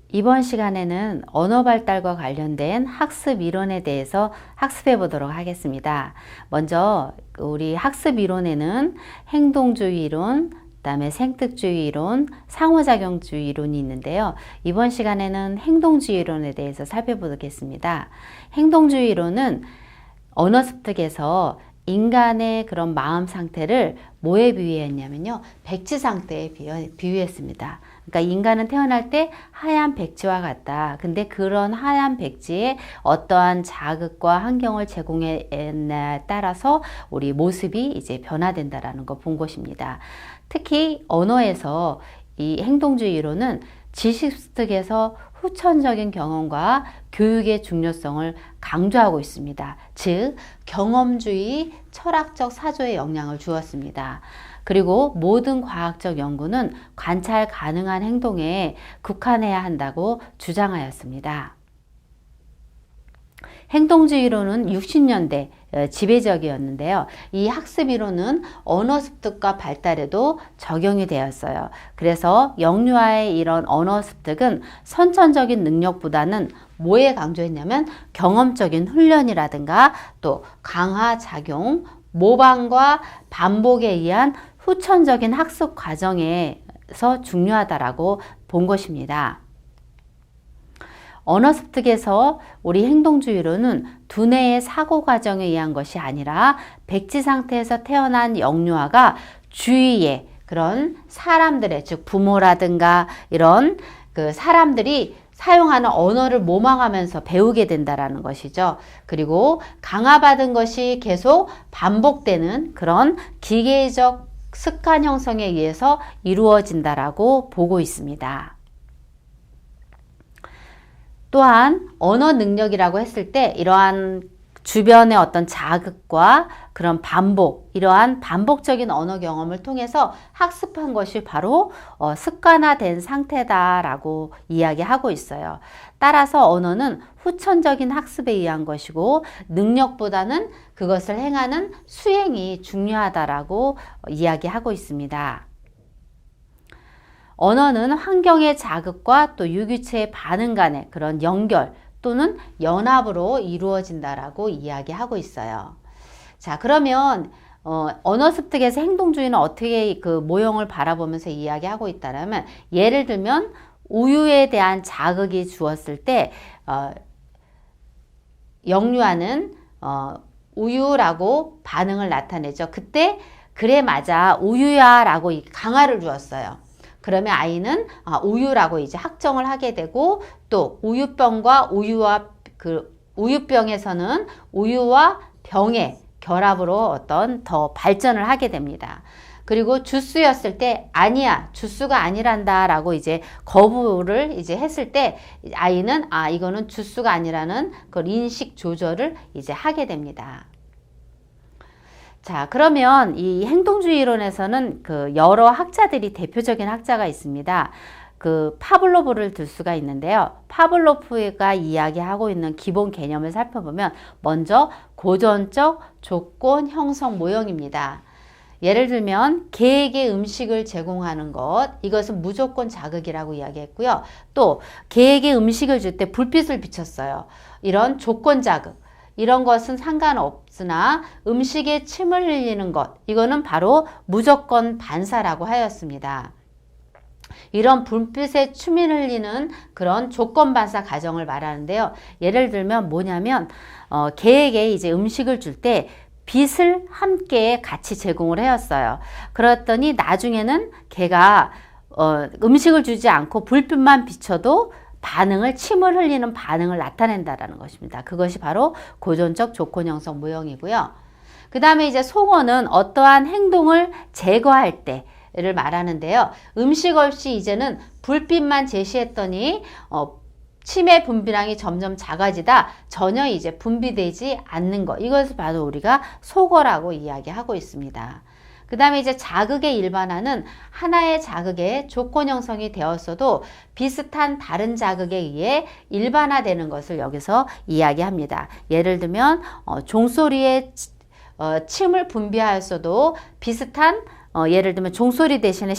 이번 시간에는 언어 발달과 관련된 학습 이론에 대해서 학습해 보도록 하겠습니다. 먼저 우리 학습 이론에는 행동주의 이론, 그다음에 생특주의 이론, 상호작용주의 이론이 있는데요. 이번 시간에는 행동주의 이론에 대해서 살펴보겠습니다. 행동주의 이론은 언어 습득에서 인간의 그런 마음 상태를 뭐에 비유했냐면요, 백지 상태에 비유했습니다. 그러니까 인간은 태어날 때 하얀 백지와 같다. 근데 그런 하얀 백지에 어떠한 자극과 환경을 제공에 따라서 우리 모습이 이제 변화된다라는 거 본 것입니다. 특히 언어에서 이 행동주의 이론은 지식 습득에서 후천적인 경험과 교육의 중요성을 강조하고 있습니다. 즉, 경험주의, 철학적 사조에 영향을 주었습니다. 그리고 모든 과학적 연구는 관찰 가능한 행동에 국한해야 한다고 주장하였습니다. 행동주의 이론은 60년대 지배적이었는데요. 이 학습 이론은 언어 습득과 발달에도 적용이 되었어요. 그래서 영유아의 이런 언어 습득은 선천적인 능력보다는 뭐에 강조했냐면 경험적인 훈련이라든가 또 강화 작용, 모방과 반복에 의한 후천적인 학습 과정에서 중요하다라고 본 것입니다. 언어 습득에서 우리 행동주의로는 두뇌의 사고 과정에 의한 것이 아니라 백지 상태에서 태어난 영유아가 주위에 그런 사람들의, 즉 부모라든가 이런 그 사람들이 사용하는 언어를 모방하면서 배우게 된다라는 것이죠. 그리고 강화받은 것이 계속 반복되는 그런 기계적 습관 형성에 의해서 이루어진다라고 보고 있습니다. 또한 언어 능력이라고 했을 때 이러한 주변의 어떤 자극과 그런 반복, 이러한 반복적인 언어 경험을 통해서 학습한 것이 바로 습관화된 상태다라고 이야기하고 있어요. 따라서 언어는 후천적인 학습에 의한 것이고 능력보다는 그것을 행하는 수행이 중요하다라고 이야기하고 있습니다. 언어는 환경의 자극과 또 유기체의 반응 간의 그런 연결 또는 연합으로 이루어진다라고 이야기하고 있어요. 자, 그러면 언어 습득에서 행동주의는 어떻게 그 모형을 바라보면서 이야기하고 있다면, 예를 들면 우유에 대한 자극이 주었을 때 영유아는 우유라고 반응을 나타내죠. 그때 그래 맞아 우유야 라고 강화를 주었어요. 그러면 아이는 우유라고 이제 확정을 하게 되고, 또 우유병과 우유병에서는 우유와 병의 결합으로 어떤 더 발전을 하게 됩니다. 그리고 주스였을 때 아니야 주스가 아니란다 라고 이제 거부를 이제 했을 때 아이는 이거는 주스가 아니라는 그 인식 조절을 이제 하게 됩니다. 자, 그러면 이 행동주의 이론에서는 그 여러 학자들이 대표적인 학자가 있습니다. 그 파블로프를 들 수가 있는데요. 파블로프가 이야기하고 있는 기본 개념을 살펴보면 먼저 고전적 조건 형성 모형입니다. 예를 들면 개에게 음식을 제공하는 것, 이것은 무조건 자극이라고 이야기했고요. 또 개에게 음식을 줄 때 불빛을 비췄어요. 이런 조건 자극. 이런 것은 상관없으나 음식에 침을 흘리는 것, 이거는 바로 무조건 반사라고 하였습니다. 이런 불빛에 침을 흘리는 그런 조건 반사 과정을 말하는데요. 예를 들면 뭐냐면 개에게 이제 음식을 줄 때 빛을 함께 같이 제공을 하였어요. 그랬더니 나중에는 개가 음식을 주지 않고 불빛만 비춰도 침을 흘리는 반응을 나타낸다라는 것입니다. 그것이 바로 고전적 조건 형성 모형이고요. 그 다음에 이제 송어는 어떠한 행동을 제거할 때를 말하는데요. 음식 없이 이제는 불빛만 제시했더니 침의 분비량이 점점 작아지다 전혀 이제 분비되지 않는 것, 이것을 바로 우리가 소거라고 이야기하고 있습니다. 그 다음에 이제 자극의 일반화는 하나의 자극에 조건 형성이 되었어도 비슷한 다른 자극에 의해 일반화되는 것을 여기서 이야기합니다. 예를 들면 종소리에 침을 분비하였어도 비슷한 예를 들면 종소리 대신에